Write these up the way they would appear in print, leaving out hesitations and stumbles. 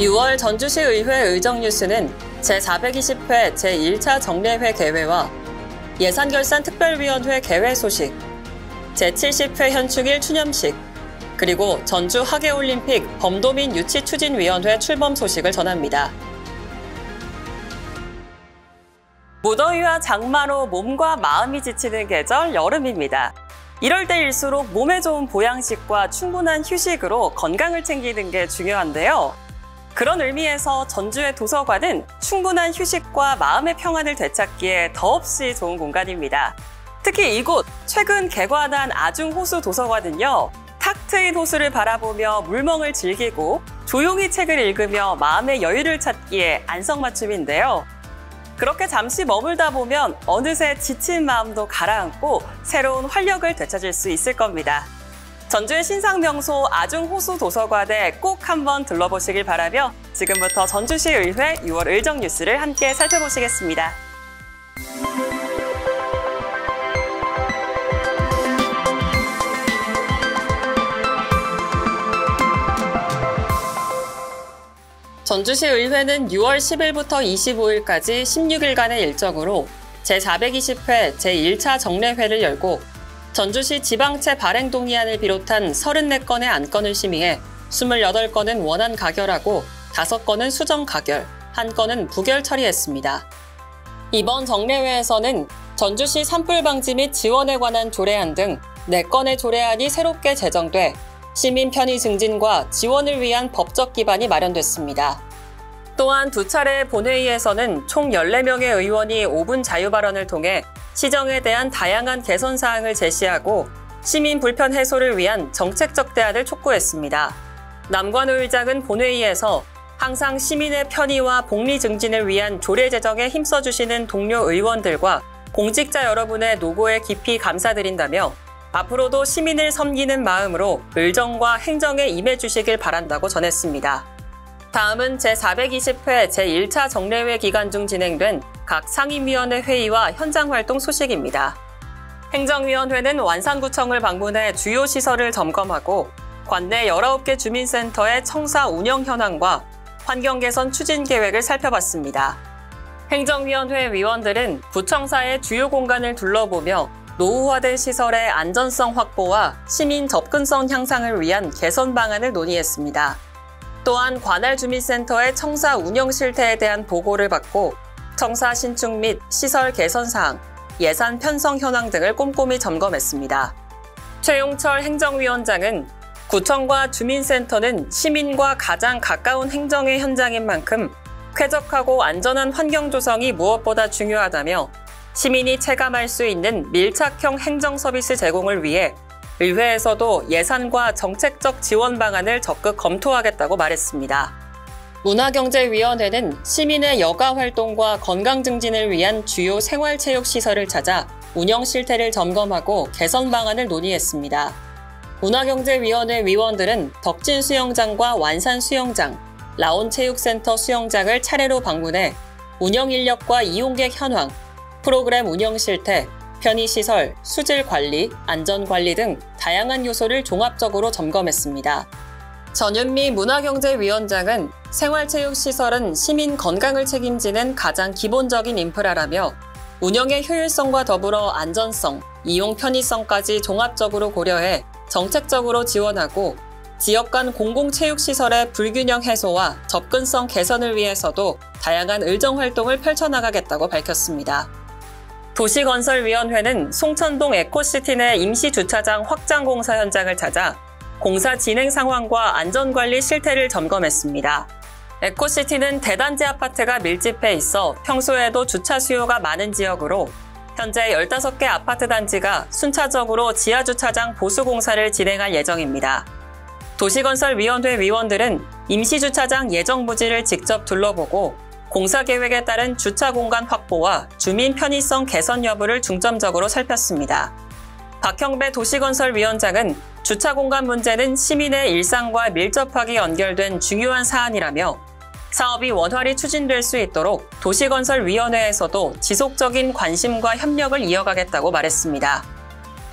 6월 전주시의회 의정뉴스는 제420회 제1차 정례회 개회와 예산결산특별위원회 개회 소식, 제70회 현충일 추념식, 그리고 전주 하계올림픽 범도민 유치추진위원회 출범 소식을 전합니다. 무더위와 장마로 몸과 마음이 지치는 계절 여름입니다. 이럴 때일수록 몸에 좋은 보양식과 충분한 휴식으로 건강을 챙기는 게 중요한데요. 그런 의미에서 전주의 도서관은 충분한 휴식과 마음의 평안을 되찾기에 더없이 좋은 공간입니다. 특히 이곳 최근 개관한 아중호수 도서관은요, 탁 트인 호수를 바라보며 물멍을 즐기고 조용히 책을 읽으며 마음의 여유를 찾기에 안성맞춤인데요. 그렇게 잠시 머물다 보면 어느새 지친 마음도 가라앉고 새로운 활력을 되찾을 수 있을 겁니다. 전주의 신상명소 아중호수 도서관에 꼭 한번 들러보시길 바라며 지금부터 전주시의회 6월 의정뉴스를 함께 살펴보시겠습니다. 전주시의회는 6월 10일부터 25일까지 16일간의 일정으로 제420회 제1차 정례회를 열고 전주시 지방채 발행 동의안을 비롯한 34건의 안건을 심의해 28건은 원안 가결하고 5건은 수정 가결, 1건은 부결 처리했습니다. 이번 정례회에서는 전주시 산불 방지 및 지원에 관한 조례안 등 4건의 조례안이 새롭게 제정돼 시민 편의 증진과 지원을 위한 법적 기반이 마련됐습니다. 또한 2차례 본회의에서는 총 14명의 의원이 5분 자유 발언을 통해 시정에 대한 다양한 개선 사항을 제시하고 시민 불편 해소를 위한 정책적 대안을 촉구했습니다. 남관우 의장은 본회의에서 항상 시민의 편의와 복리 증진을 위한 조례 제정에 힘써주시는 동료 의원들과 공직자 여러분의 노고에 깊이 감사드린다며 앞으로도 시민을 섬기는 마음으로 의정과 행정에 임해주시길 바란다고 전했습니다. 다음은 제420회 제1차 정례회 기간 중 진행된 각 상임위원회 회의와 현장활동 소식입니다. 행정위원회는 완산구청을 방문해 주요 시설을 점검하고 관내 19개 주민센터의 청사 운영 현황과 환경 개선 추진 계획을 살펴봤습니다. 행정위원회 위원들은 구청사의 주요 공간을 둘러보며 노후화된 시설의 안전성 확보와 시민 접근성 향상을 위한 개선 방안을 논의했습니다. 또한 관할 주민센터의 청사 운영 실태에 대한 보고를 받고 청사 신축 및 시설 개선 사항, 예산 편성 현황 등을 꼼꼼히 점검했습니다. 최용철 행정위원장은 구청과 주민센터는 시민과 가장 가까운 행정의 현장인 만큼 쾌적하고 안전한 환경 조성이 무엇보다 중요하다며 시민이 체감할 수 있는 밀착형 행정 서비스 제공을 위해 의회에서도 예산과 정책적 지원 방안을 적극 검토하겠다고 말했습니다. 문화경제위원회는 시민의 여가 활동과 건강 증진을 위한 주요 생활체육시설을 찾아 운영 실태를 점검하고 개선 방안을 논의했습니다. 문화경제위원회 위원들은 덕진 수영장과 완산 수영장, 라온체육센터 수영장을 차례로 방문해 운영 인력과 이용객 현황, 프로그램 운영 실태, 편의시설, 수질관리, 안전관리 등 다양한 요소를 종합적으로 점검했습니다. 전윤미 문화경제위원장은 생활체육시설은 시민 건강을 책임지는 가장 기본적인 인프라라며 운영의 효율성과 더불어 안전성, 이용 편의성까지 종합적으로 고려해 정책적으로 지원하고 지역 간 공공체육시설의 불균형 해소와 접근성 개선을 위해서도 다양한 의정활동을 펼쳐나가겠다고 밝혔습니다. 도시건설위원회는 송천동 에코시티 내 임시주차장 확장 공사 현장을 찾아 공사 진행 상황과 안전관리 실태를 점검했습니다. 에코시티는 대단지 아파트가 밀집해 있어 평소에도 주차 수요가 많은 지역으로 현재 15개 아파트 단지가 순차적으로 지하주차장 보수공사를 진행할 예정입니다. 도시건설위원회 위원들은 임시주차장 예정 부지를 직접 둘러보고 공사 계획에 따른 주차 공간 확보와 주민 편의성 개선 여부를 중점적으로 살폈습니다. 박형배 도시건설위원장은 주차 공간 문제는 시민의 일상과 밀접하게 연결된 중요한 사안이라며 사업이 원활히 추진될 수 있도록 도시건설위원회에서도 지속적인 관심과 협력을 이어가겠다고 말했습니다.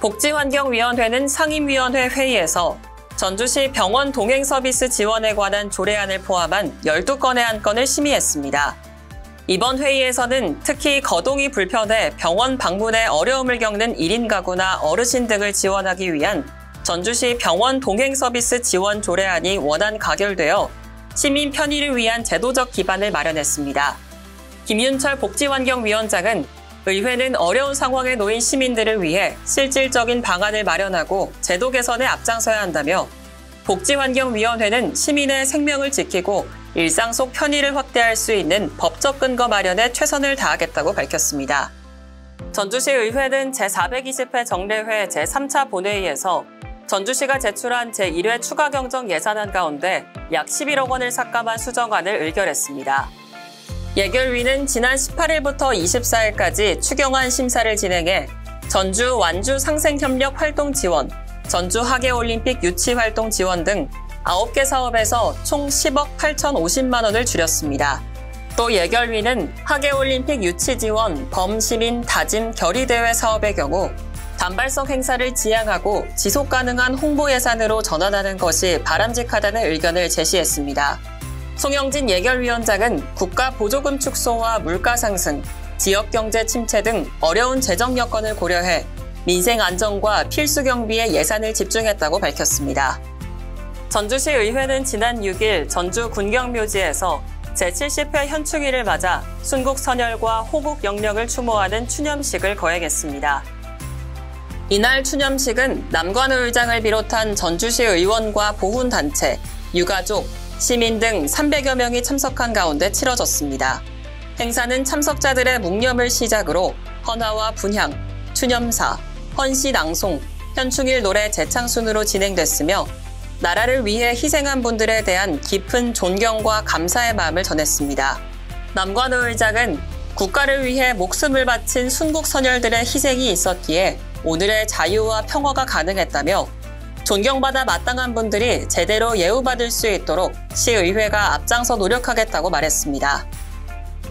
복지환경위원회는 상임위원회 회의에서 전주시 병원 동행 서비스 지원에 관한 조례안을 포함한 12건의 안건을 심의했습니다. 이번 회의에서는 특히 거동이 불편해 병원 방문에 어려움을 겪는 1인 가구나 어르신 등을 지원하기 위한 전주시 병원 동행 서비스 지원 조례안이 원안 가결되어 시민 편의를 위한 제도적 기반을 마련했습니다. 김윤철 복지환경위원장은 의회는 어려운 상황에 놓인 시민들을 위해 실질적인 방안을 마련하고 제도 개선에 앞장서야 한다며 복지환경위원회는 시민의 생명을 지키고 일상 속 편의를 확대할 수 있는 법적 근거 마련에 최선을 다하겠다고 밝혔습니다. 전주시 의회는 제420회 정례회 제3차 본회의에서 전주시가 제출한 제1회 추가 경정 예산안 가운데 약 11억 원을 삭감한 수정안을 의결했습니다. 예결위는 지난 18일부터 24일까지 추경안 심사를 진행해 전주 완주 상생협력 활동 지원, 전주 하계올림픽 유치 활동 지원 등 9개 사업에서 총 10억 8,050만 원을 줄였습니다. 또 예결위는 하계올림픽 유치 지원 범시민 다짐 결의대회 사업의 경우 단발성 행사를 지향하고 지속 가능한 홍보 예산으로 전환하는 것이 바람직하다는 의견을 제시했습니다. 송영진 예결위원장은 국가 보조금 축소와 물가 상승, 지역 경제 침체 등 어려운 재정 여건을 고려해 민생 안정과 필수 경비에 예산을 집중했다고 밝혔습니다. 전주시 의회는 지난 6일 전주 군경묘지에서 제70회 현충일을 맞아 순국 선열과 호국 영령을 추모하는 추념식을 거행했습니다. 이날 추념식은 남관우 의장을 비롯한 전주시 의원과 보훈단체, 유가족, 시민 등 300여 명이 참석한 가운데 치러졌습니다. 행사는 참석자들의 묵념을 시작으로 헌화와 분향, 추념사, 헌시 낭송, 현충일 노래 재창순으로 진행됐으며 나라를 위해 희생한 분들에 대한 깊은 존경과 감사의 마음을 전했습니다. 남관우 의장은 국가를 위해 목숨을 바친 순국 선열들의 희생이 있었기에 오늘의 자유와 평화가 가능했다며 존경받아 마땅한 분들이 제대로 예우받을 수 있도록 시의회가 앞장서 노력하겠다고 말했습니다.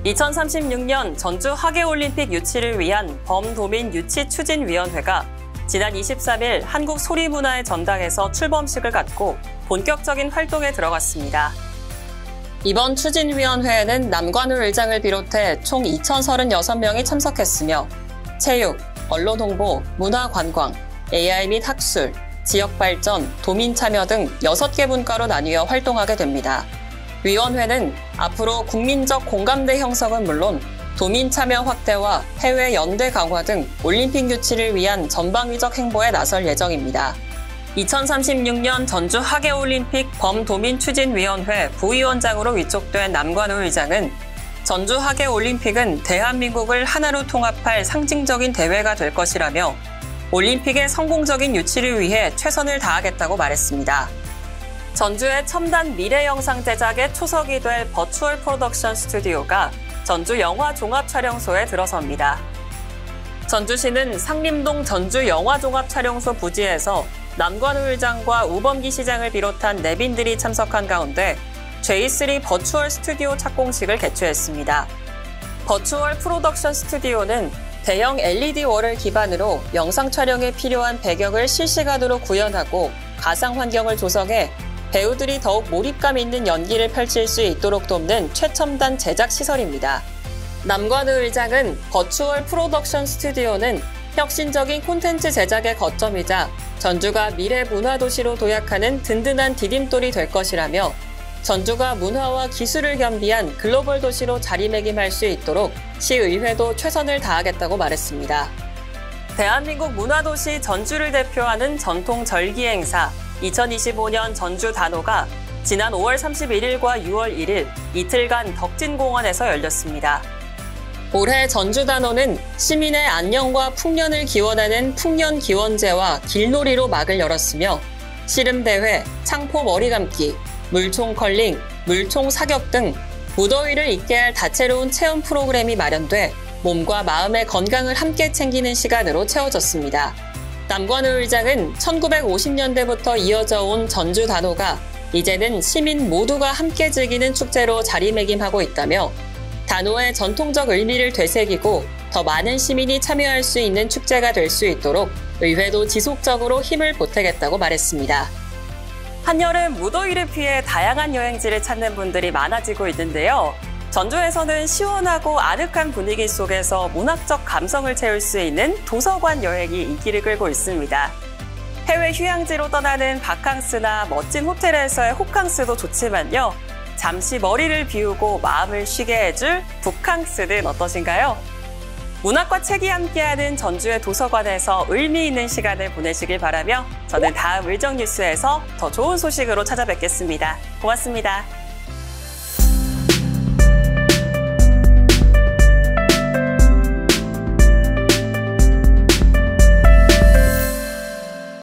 2036년 전주 하계올림픽 유치를 위한 범도민 유치추진위원회가 지난 23일 한국소리문화의 전당에서 출범식을 갖고 본격적인 활동에 들어갔습니다. 이번 추진위원회에는 남관우 의장을 비롯해 총 2,036명이 참석했으며 체육, 언론홍보, 문화관광, AI 및 학술, 지역발전, 도민참여 등 6개 분과로 나뉘어 활동하게 됩니다. 위원회는 앞으로 국민적 공감대 형성은 물론 도민참여 확대와 해외 연대 강화 등 올림픽 유치를 위한 전방위적 행보에 나설 예정입니다. 2036년 전주 하계올림픽 범도민추진위원회 부위원장으로 위촉된 남관우 의장은 전주 하계올림픽은 대한민국을 하나로 통합할 상징적인 대회가 될 것이라며 올림픽의 성공적인 유치를 위해 최선을 다하겠다고 말했습니다. 전주의 첨단 미래 영상 제작의 초석이 될 버추얼 프로덕션 스튜디오가 전주 영화종합촬영소에 들어섭니다. 전주시는 상림동 전주 영화종합촬영소 부지에서 남관우 의장과 우범기 시장을 비롯한 내빈들이 참석한 가운데 J3 버추얼 스튜디오 착공식을 개최했습니다. 버추얼 프로덕션 스튜디오는 대형 LED월을 기반으로 영상 촬영에 필요한 배경을 실시간으로 구현하고 가상 환경을 조성해 배우들이 더욱 몰입감 있는 연기를 펼칠 수 있도록 돕는 최첨단 제작 시설입니다. 남관우 의장은 버추얼 프로덕션 스튜디오는 혁신적인 콘텐츠 제작의 거점이자 전주가 미래 문화도시로 도약하는 든든한 디딤돌이 될 것이라며 전주가 문화와 기술을 겸비한 글로벌 도시로 자리매김할 수 있도록 시의회도 최선을 다하겠다고 말했습니다. 대한민국 문화도시 전주를 대표하는 전통 절기 행사 2025년 전주 단오가 지난 5월 31일과 6월 1일 이틀간 덕진공원에서 열렸습니다. 올해 전주 단오는 시민의 안녕과 풍년을 기원하는 풍년기원제와 길놀이로 막을 열었으며 씨름대회, 창포 머리감기, 물총 컬링, 물총 사격 등 무더위를 잊게 할 다채로운 체험 프로그램이 마련돼 몸과 마음의 건강을 함께 챙기는 시간으로 채워졌습니다. 남관우 의장은 1950년대부터 이어져 온 전주 단오가 이제는 시민 모두가 함께 즐기는 축제로 자리매김하고 있다며 단오의 전통적 의미를 되새기고 더 많은 시민이 참여할 수 있는 축제가 될 수 있도록 의회도 지속적으로 힘을 보태겠다고 말했습니다. 한여름 무더위를 피해 다양한 여행지를 찾는 분들이 많아지고 있는데요. 전주에서는 시원하고 아늑한 분위기 속에서 문학적 감성을 채울 수 있는 도서관 여행이 인기를 끌고 있습니다. 해외 휴양지로 떠나는 바캉스나 멋진 호텔에서의 호캉스도 좋지만요. 잠시 머리를 비우고 마음을 쉬게 해줄 북캉스는 어떠신가요? 문학과 책이 함께하는 전주의 도서관에서 의미 있는 시간을 보내시길 바라며 저는 다음 의정뉴스에서 더 좋은 소식으로 찾아뵙겠습니다. 고맙습니다.